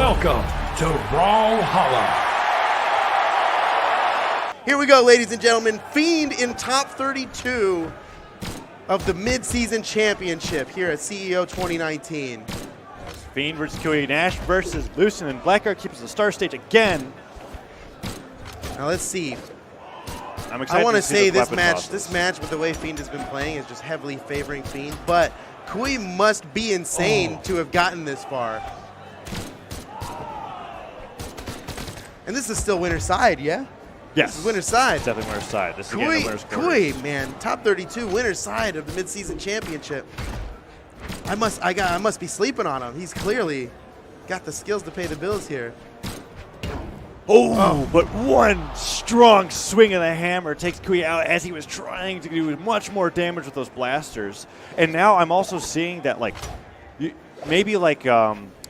Welcome to Brawlhalla. Here we go, ladies and gentlemen. Fiend in top 32 of the Midseason Championship here at CEO 2019. Fiend versus Khui, Nash versus Lucen, and Blackguard keeps the star stage again. Now let's see. I'm excited. I want to say this match, match with the way Fiend has been playing is just heavily favoring Fiend, but Khui must be insane to have gotten this far. And this is still winner's side, yeah? Yes. This is winner's side. Definitely winner's side. This is again the winner's quarter. Khui, man, top 32, winner's side of the Midseason Championship. I must be sleeping on him. He's clearly got the skills to pay the bills here. Oh, but one strong swing of the hammer takes Khui out as he was trying to do much more damage with those blasters. And now I'm also seeing that, like, maybe like,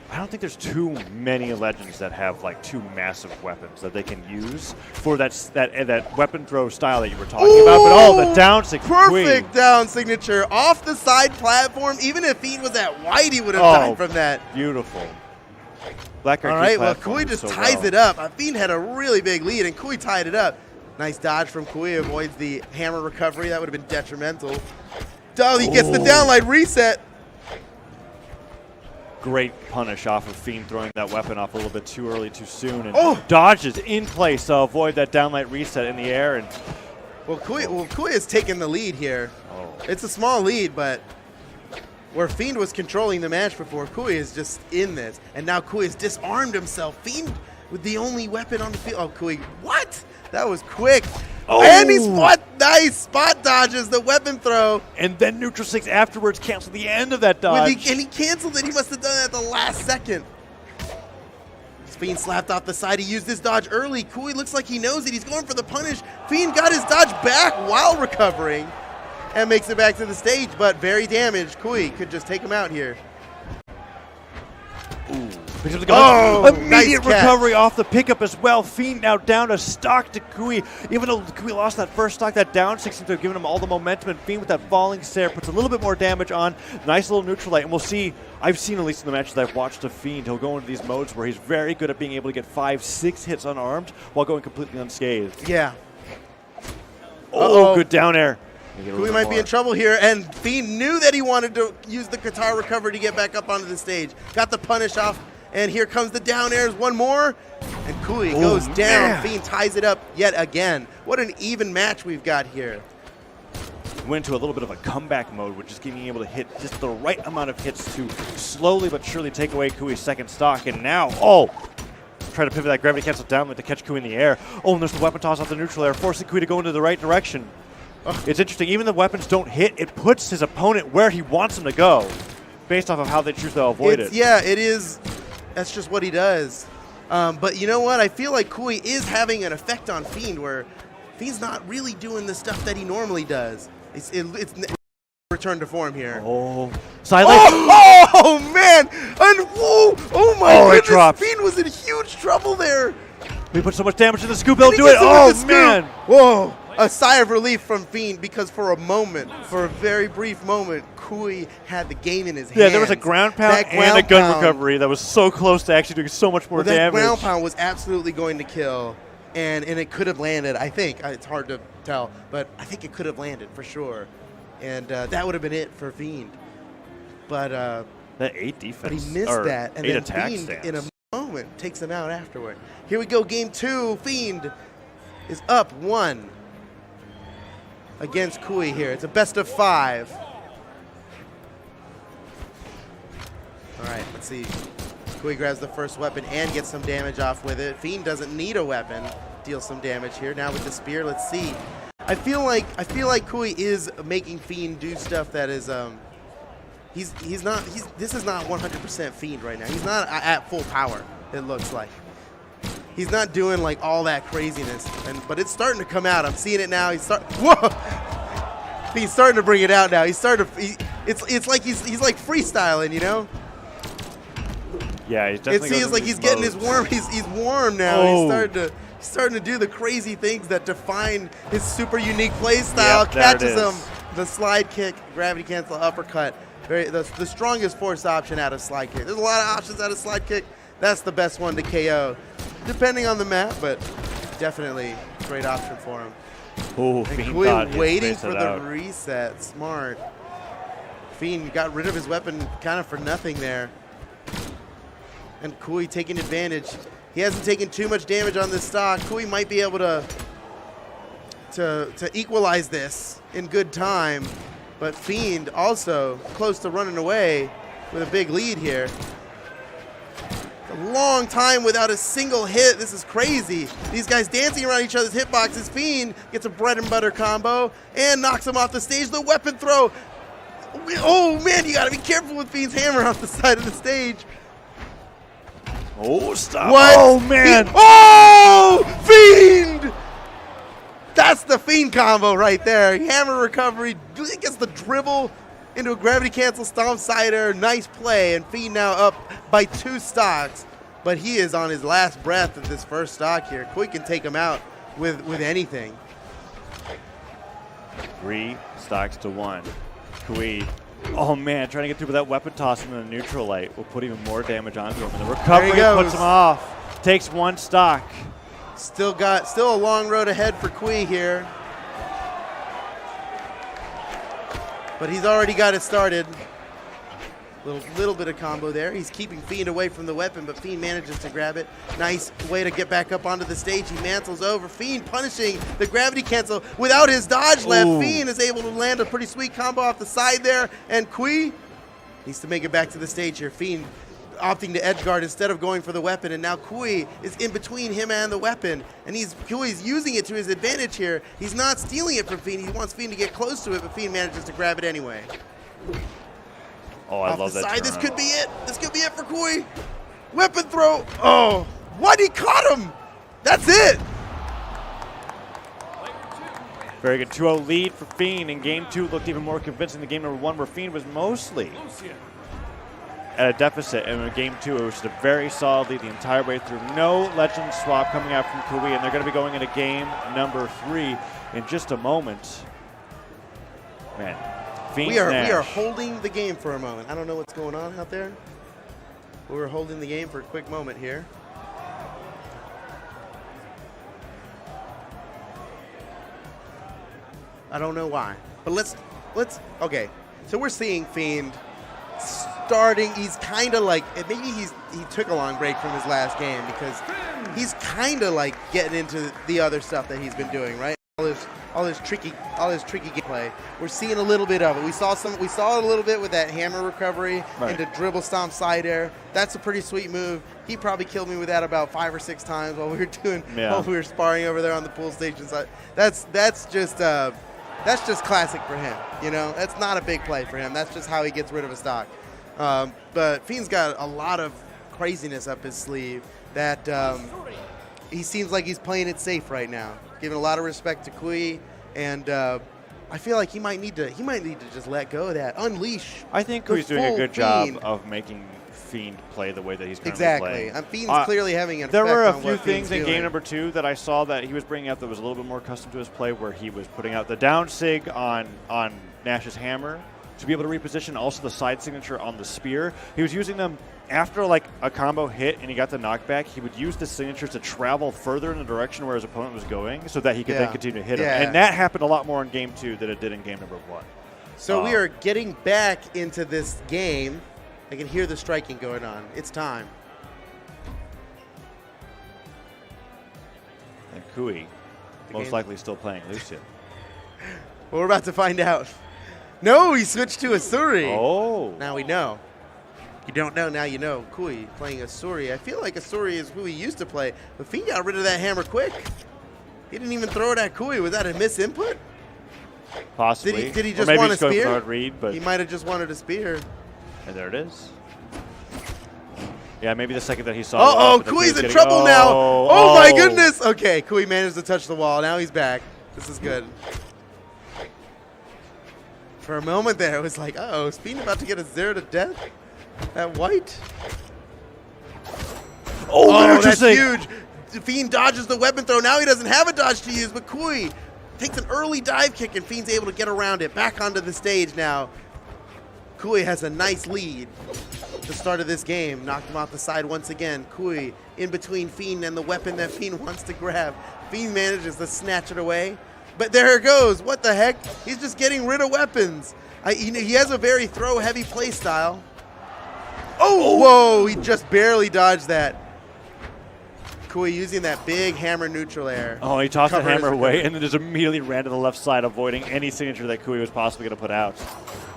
I don't think there's too many legends that have like two massive weapons that they can use for that weapon throw style that you were talking about. But the down signature. Perfect down signature off the side platform. Even if Fiend was at white, he would have died from that. Beautiful. Blackguard. All right, well, Khui just ties it up. Fiend had a really big lead, and Khui tied it up. Nice dodge from Khui, avoids the hammer recovery. That would have been detrimental. Oh, he gets the downlight reset. Great punish off of Fiend throwing that weapon off a little bit too early, too soon, and dodges in place to avoid that downlight reset in the air. And Khui has taken the lead here. It's a small lead, but where Fiend was controlling the match before, Khui is just in this, and now Khui has disarmed himself. Fiend with the only weapon on the field. Oh, Khui, what? That was quick. And he nice spot dodges the weapon throw. And then neutral six afterwards canceled the end of that dodge. And he canceled it. He must have done it at the last second. Fiend slapped off the side. He used his dodge early. Khui looks like he knows it. He's going for the punish. Fiend got his dodge back while recovering and makes it back to the stage, but very damaged. Khui could just take him out here. Immediate recovery off the pickup as well. Fiend now down a stock to Khui. Even though Khui lost that first stock, that down six seems to have given him all the momentum, and Fiend with that falling stare puts a little bit more damage on. Nice little neutral light, and we'll see. I've seen, at least in the matches I've watched of Fiend, he'll go into these modes where he's very good at being able to get 5-6 hits unarmed while going completely unscathed. Yeah. Good down air. Khui might be in trouble here, and Fiend knew that he wanted to use the guitar recovery to get back up onto the stage. Got the punish off, and here comes the down airs, one more, and Khui goes down. Man. Fiend ties it up yet again. What an even match we've got here. Went to a little bit of a comeback mode, which is being able to hit just the right amount of hits to slowly but surely take away Kui's second stock, and now, try to pivot that gravity cancel down to catch Khui in the air. And there's the weapon toss off the neutral air, forcing Khui to go into the right direction. It's interesting, even the weapons don't hit, it puts his opponent where he wants him to go, based off of how they choose to avoid it. Yeah, it is. That's just what he does. But you know what? I feel like Khui is having an effect on Fiend, where Fiend's not really doing the stuff that he normally does. It's return to form here. Silent. Oh man! And oh my goodness! Dropped. Fiend was in huge trouble there. We put so much damage in the scoop, they'll do it. Oh man! Whoa! A sigh of relief from Fiend, because for a very brief moment, Khui had the game in his hands. Yeah, there was a ground pound and a gun recovery that was so close to actually doing so much more damage. That ground pound was absolutely going to kill, and it could have landed, I think. It's hard to tell, but I think it could have landed for sure. And that would have been it for Fiend. But that 8 defense. But he missed that, and then Fiend, stance, in a moment, takes him out afterward. Here we go, game 2. Fiend is up 1 against Khui here. It's a best of 5. All right, let's see. Khui grabs the first weapon and gets some damage off with it. Fiend doesn't need a weapon. Deals some damage here. Now with the spear, let's see. I feel like Khui is making Fiend do stuff that is this is not 100% Fiend right now. He's not at full power, it looks like. He's not doing like all that craziness, but it's starting to come out. I'm seeing it now. He's starting to bring it out now. It's like he's like freestyling, you know? Yeah, he's definitely. It's like he's getting his warm. He's warm now. He's starting to do the crazy things that define his super unique play style. Catches him, the slide kick, gravity cancel, uppercut. The strongest force option out of slide kick. There's a lot of options out of slide kick. that's the best one to KO, depending on the map, but definitely great option for him. Oh, And Fiend Khui thought he waiting spaced for it the out. reset. Smart. Fiend got rid of his weapon kind of for nothing there. And Khui taking advantage. He hasn't taken too much damage on this stock. Khui might be able to equalize this in good time. But Fiend also close to running away with a big lead here. A long time without a single hit. This is crazy. These guys dancing around each other's hitboxes. Fiend gets a bread and butter combo and knocks him off the stage. The weapon throw. Oh man, you gotta be careful with Fiend's hammer off the side of the stage. Oh, stop. What? Oh, man. Oh, Fiend! That's the Fiend combo right there. Hammer recovery, gets the dribble into a gravity cancel stomp sider. Nice play, and Fiend now up by 2 stocks. But he is on his last breath of this first stock here. Khui can take him out with anything. 3 stocks to 1. Khui, oh man, trying to get through with that weapon toss and the neutral light will put even more damage onto him. And the recovery puts him off. Takes 1 stock. Still a long road ahead for Khui here. But he's already got it started. Little bit of combo there. He's keeping Fiend away from the weapon, but Fiend manages to grab it. Nice way to get back up onto the stage. He mantles over. Fiend punishing the gravity cancel without his dodge left. Ooh. Fiend is able to land a pretty sweet combo off the side there, and Khui needs to make it back to the stage here. Fiend opting to edge guard instead of going for the weapon, and now Khui is in between him and the weapon, and Kui's using it to his advantage here. He's not stealing it from Fiend. He wants Fiend to get close to it, but Fiend manages to grab it anyway. Oh, I Off love the that side. This turn. could be it. This could be it for Khui. Weapon throw. Oh, what? He caught him. That's it. Very good 2-0 lead for Fiend, and game 2 looked even more convincing than game number 1, where Fiend was mostly at a deficit. And in game 2, it was just a very solid lead the entire way through. No legend swap coming out from Khui, and they're going to be going into game number 3 in just a moment. Man, Fiend We are holding the game for a moment. I don't know what's going on out there. But we're holding the game for a quick moment here. I don't know why. But let's okay. So we're seeing Fiend starting. He's kind of like, maybe he took a long break from his last game because he's kind of like getting into the other stuff that he's been doing, right? All his tricky gameplay. We're seeing a little bit of it. We saw it a little bit with that hammer recovery and the dribble stomp side air. That's a pretty sweet move. He probably killed me with that about 5 or 6 times while we were sparring over there on the pool station side. That's just classic for him. You know, that's not a big play for him. That's just how he gets rid of a stock. But Fiend's got a lot of craziness up his sleeve that he seems like he's playing it safe right now. Giving a lot of respect to Khui, and I feel like he might need to just let go of that, unleash. I think Kui's doing a good job of making Fiend play the way that he's currently playing. And Fiend's clearly having an There effect were a on few what things Fiend's in doing. game number 2 that I saw that he was bringing out that was a little bit more custom to his play, where he was putting out the down sig on Nash's hammer to be able to reposition, also the side signature on the spear. He was using them after like a combo hit and he got the knockback. He would use the signatures to travel further in the direction where his opponent was going so that he could then continue to hit him. And that happened a lot more in game 2 than it did in game number 1. So we are getting back into this game. I can hear the striking going on. It's time. And Khui, most likely still playing Lucian. Well, we're about to find out. No, he switched to Asuri. Oh. Now we know. You don't know, now you know. Khui playing Asuri. I feel like Asuri is who he used to play, but Fiend got rid of that hammer quick. He didn't even throw it at Khui. Was that a misinput? Possibly. Did he just want a spear? Hard read, but He might have just wanted a spear. And there it is. Yeah, maybe the second that he saw. Uh-oh, Kui's in trouble now. Oh, my goodness. Okay, Khui managed to touch the wall. Now he's back. This is good. For a moment there, it was like, uh-oh, is Fiend about to get a 0 to death? That white? Oh, that's huge. Fiend dodges the weapon throw. Now he doesn't have a dodge to use, but Khui takes an early dive kick, and Fiend's able to get around it. Back onto the stage now. Khui has a nice lead. the start of this game. Knocked him off the side once again. Khui in between Fiend and the weapon that Fiend wants to grab. Fiend manages to snatch it away. But there it goes. What the heck? He's just getting rid of weapons. He has a very throw-heavy play style. Oh, whoa, he just barely dodged that. Khui using that big hammer neutral air. Oh, he tossed the Covered his hammer away recovery. and then just immediately ran to the left side, avoiding any signature that Khui was possibly going to put out.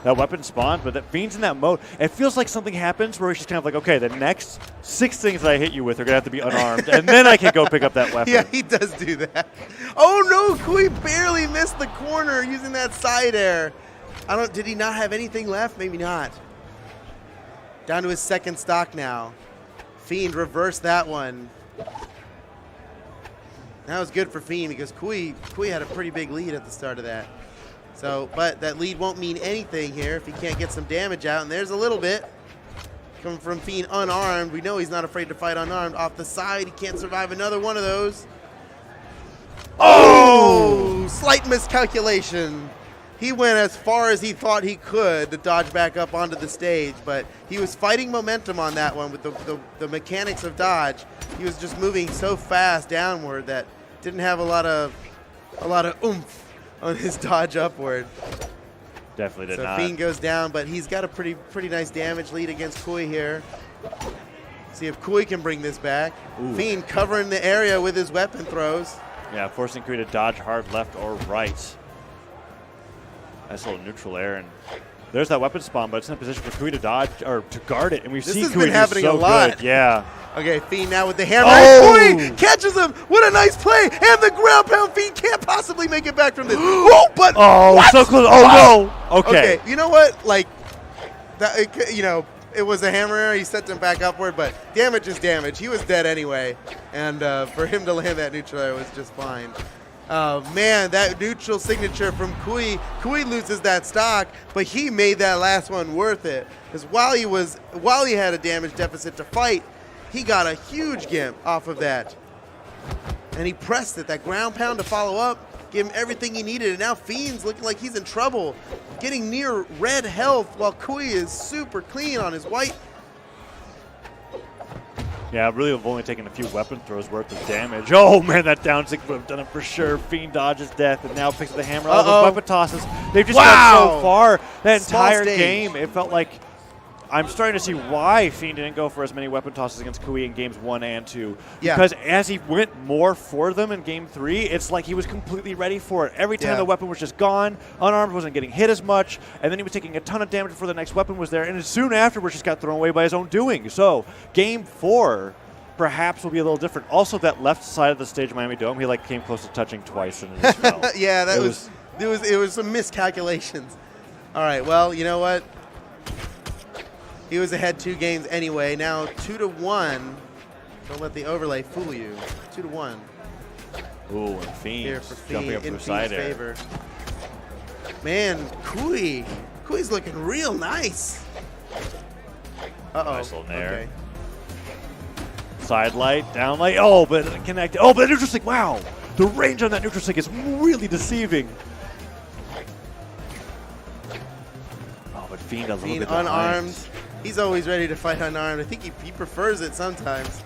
That weapon spawned, but that Fiend's in that mode. It feels like something happens where he's just kind of like, okay, the next 6 things that I hit you with are going to have to be unarmed, and then I can go pick up that weapon. Yeah, he does do that. Oh no, Khui barely missed the corner using that side air. Did he not have anything left? Maybe not. Down to his second stock now. Fiend reversed that one. That was good for Fiend because Khui had a pretty big lead at the start of that. So, but that lead won't mean anything here if he can't get some damage out. And there's a little bit coming from Fiend unarmed. We know he's not afraid to fight unarmed. Off the side, he can't survive another one of those. Oh! Slight miscalculation. He went as far as he thought he could to dodge back up onto the stage, but he was fighting momentum on that one with the mechanics of dodge. He was just moving so fast downward that didn't have a lot of oomph on his dodge upward. Definitely did So not. Fiend goes down, but he's got a pretty nice damage lead against Khui here. See if Khui can bring this back. Ooh. Fiend covering the area with his weapon throws. Yeah, forcing Khui to dodge hard left or right. Nice little neutral air, and there's that weapon spawn, but it's in a position for Khui to dodge or to guard it, and we've This seen has Khui been do happening so a lot. good. Yeah. Okay, Fiend now with the hammer. Oh! Khui catches him. What a nice play. And the ground pound. Fiend can't possibly make it back from this. Oh, but Oh, what? so close. Oh, no. Okay. Okay, you know what? Like, that, it was a hammer. He sent him back upward, but damage is damage. He was dead anyway. And for him to land that neutral air was just fine. Man, that neutral signature from Khui. Khui loses that stock, but he made that last one worth it. Because while he had a damage deficit to fight, he got a huge gimp off of that. And he pressed it, that ground pound to follow up, give him everything he needed. And now Fiend's looking like he's in trouble, getting near red health while Khui is super clean on his white. Yeah, really have only taken a few weapon throws worth of damage. Oh, man, that down six would have done it for sure. Fiend dodges death and now picks up the hammer. All those weapon tosses. They've just gone so far that Small entire stage. game. It felt like I'm starting to see why Fiend didn't go for as many weapon tosses against Khui in games 1 and 2. Yeah. Because as he went more for them in game 3, it's like he was completely ready for it. Every time the weapon was just gone, unarmed wasn't getting hit as much, and then he was taking a ton of damage before the next weapon was there, and soon afterwards just got thrown away by his own doing. So game 4 perhaps will be a little different. Also, that left side of the stage of Miami Dome, he came close to touching twice and it just fell. Yeah, it was some miscalculations. All right, well, you know what? He was ahead 2 games anyway. Now 2-1. Don't let the overlay fool you. 2-1 Ooh, and Fiend here for jumping Fiend up to in a Fiend's side air. favor. Man, Khui's looking real nice. Uh-oh. Nice little nair. Okay. Side light, down light. Oh, but it connected. Oh, but neutral stick. Wow, the range on that neutral stick is really deceiving. Oh, but Fiend a little Fiend bit behind. unarmed. He's always ready to fight unarmed. I think he prefers it sometimes.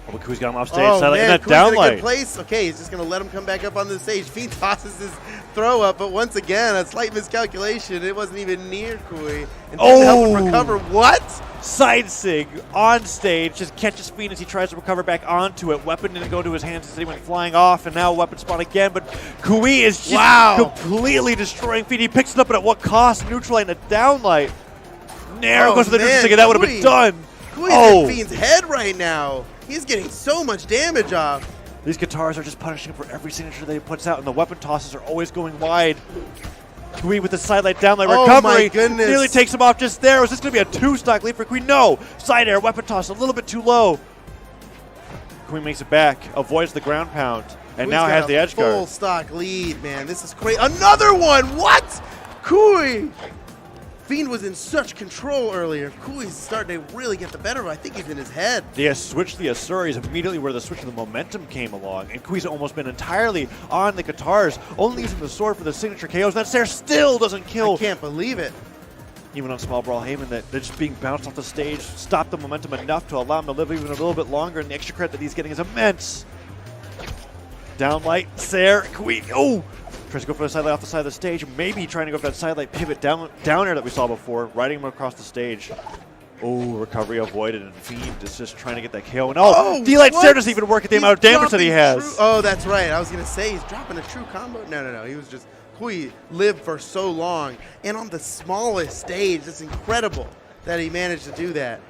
Oh, but Khui's got him off stage. Oh, Side light, man, and that Khui's down in a light. good place. Okay, he's just going to let him come back up on the stage. Fiend tosses his throw up, but once again, a slight miscalculation. It wasn't even near Khui. And didn't help him recover. What? Side sig on stage, just catches Fiend as he tries to recover back onto it. Weapon didn't go to his hands instead he went flying off, and now weapon spawn again, but Khui is just completely destroying Fiend. He picks it up, but at what cost? Neutral light and a down light. Nair goes to the neutral stick, and that would have been done. Khui's in Fiend's head right now. He's getting so much damage off. These guitars are just punishing him for every signature that he puts out, and the weapon tosses are always going wide. Khui with the side light, down light, recovery. My goodness. Nearly takes him off just there. Was this going to be a 2-stock lead for Khui? No. Side air, weapon toss, a little bit too low. Khui makes it back, avoids the ground pound, and Khui's now got has a the edge full guard. stock lead, man. This is crazy. Another one. What? Khui. Fiend was in such control earlier. Khui's starting to really get the better of it. I think he's in his head. The switch, the Asuri is immediately where the switch of the momentum came along, and Khui's almost been entirely on the guitars, only using the sword for the signature KOs. That Sarah still doesn't kill. I can't believe it. even on small Brawlhalla, that they're just being bounced off the stage, stop the momentum enough to allow him to live even a little bit longer, and the extra credit that he's getting is immense. Down light, Sair, Khui, oh! Tries to go for the side light off the side of the stage, maybe trying to go for that side light pivot down air that we saw before, riding him across the stage. Oh, recovery avoided, and Fiend is just trying to get that KO. And D-Light Sair doesn't even work at the amount of damage that he has. Oh, that's right. I was going to say, he's dropping a true combo. No. He was just, Khui lived for so long. And on the smallest stage, it's incredible that he managed to do that.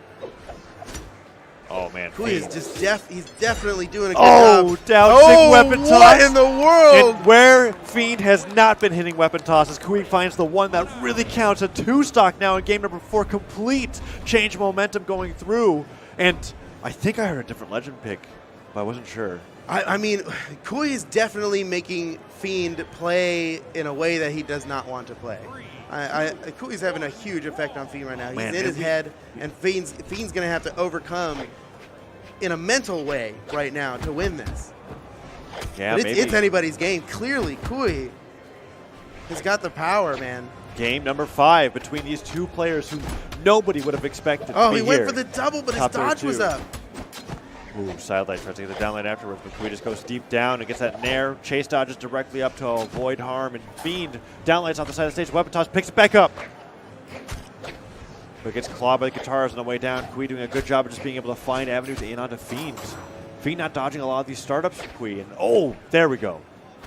Oh, man. Khui is just he's definitely doing a good job. Downsing weapon toss. What in the world? And where Fiend has not been hitting weapon tosses, Khui finds the one that really counts. A 2-stock now in game number 4. Complete change momentum going through. And I think I heard a different legend pick, but I wasn't sure. I mean, Khui is definitely making Fiend play in a way that he does not want to play. Kui's having a huge effect on Fiend right now. He's in his head, and Fiend's going to have to overcome in a mental way right now to win this. Yeah, but it's anybody's game. Clearly, Khui has got the power, man. Game number 5 between these two players who nobody would have expected to be here. He went for the double, but his dodge was up. Ooh, side light tries to get the down light afterwards, but Khui just goes deep down and gets that nair. Chase dodges directly up to avoid harm, and Fiend down lights off the side of the stage. Weapon toss picks it back up. But gets clawed by the guitars on the way down. Khui doing a good job of just being able to find avenues in onto Fiend. Fiend not dodging a lot of these startups from Khui. And there we go.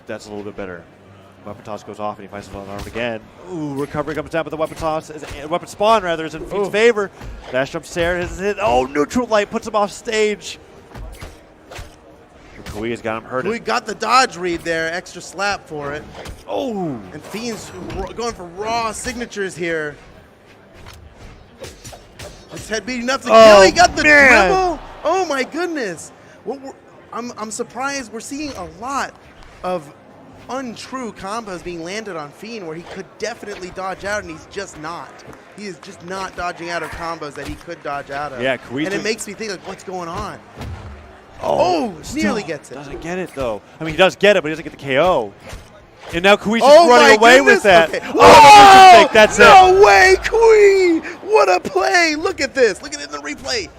That's a little bit better. Weapon toss goes off and he finds himself unarmed again. Ooh, recovery comes down, but the weapon toss, weapon spawn rather, is in Fiend's favor. Dash jump Sair has hit. Oh, neutral light puts him off stage. Khui has got him hurt. Khui got the dodge read there, extra slap for it. Oh! And Fiend's going for raw signatures here. His head beating enough to kill. He got the dribble. Oh my goodness! I'm surprised. We're seeing a lot of untrue combos being landed on Fiend where he could definitely dodge out, and he's just not. He is just not dodging out of combos that he could dodge out of. Yeah, and it makes me think, like, what's going on? Nearly gets it. Doesn't get it, though. I mean, he does get it, but he doesn't get the KO. And now Khui's just running away with that. Okay. Oh, that's it. No way, Khui! What a play! Look at this. Look at it in the replay.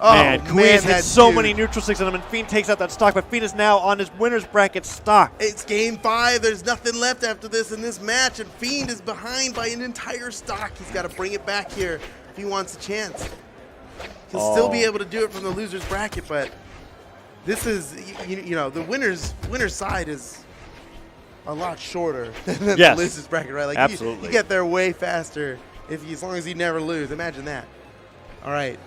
Man, Khui's hit so many neutral sticks on him, and Fiend takes out that stock, but Fiend is now on his winner's bracket stock. It's game 5. There's nothing left after this in this match, and Fiend is behind by an entire stock. He's got to bring it back here if he wants a chance. He'll still be able to do it from the loser's bracket, but this is, you know, the winner's side is a lot shorter than the loser's bracket, right? Like, absolutely. You get there way faster as long as you never lose. Imagine that. All right.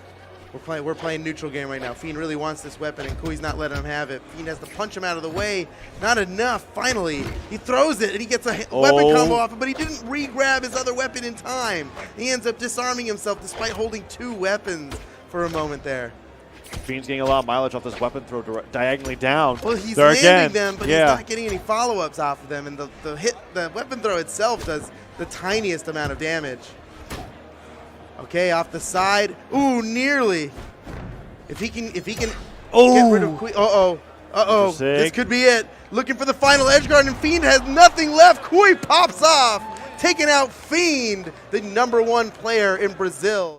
We're playing neutral game right now. Fiend really wants this weapon, and Khui's not letting him have it. Fiend has to punch him out of the way. Not enough. Finally, he throws it, and he gets a weapon combo off it, but he didn't re-grab his other weapon in time. He ends up disarming himself despite holding 2 weapons for a moment there. Fiend's getting a lot of mileage off this weapon throw diagonally down. Well, he's landing them, but he's not getting any follow-ups off of them, and the weapon throw itself does the tiniest amount of damage. Okay, off the side. Ooh, nearly. If he can get rid of Khui. This could be it. Looking for the final edge guard, and Fiend has nothing left. Khui pops off, taking out Fiend, the #1 player in Brazil.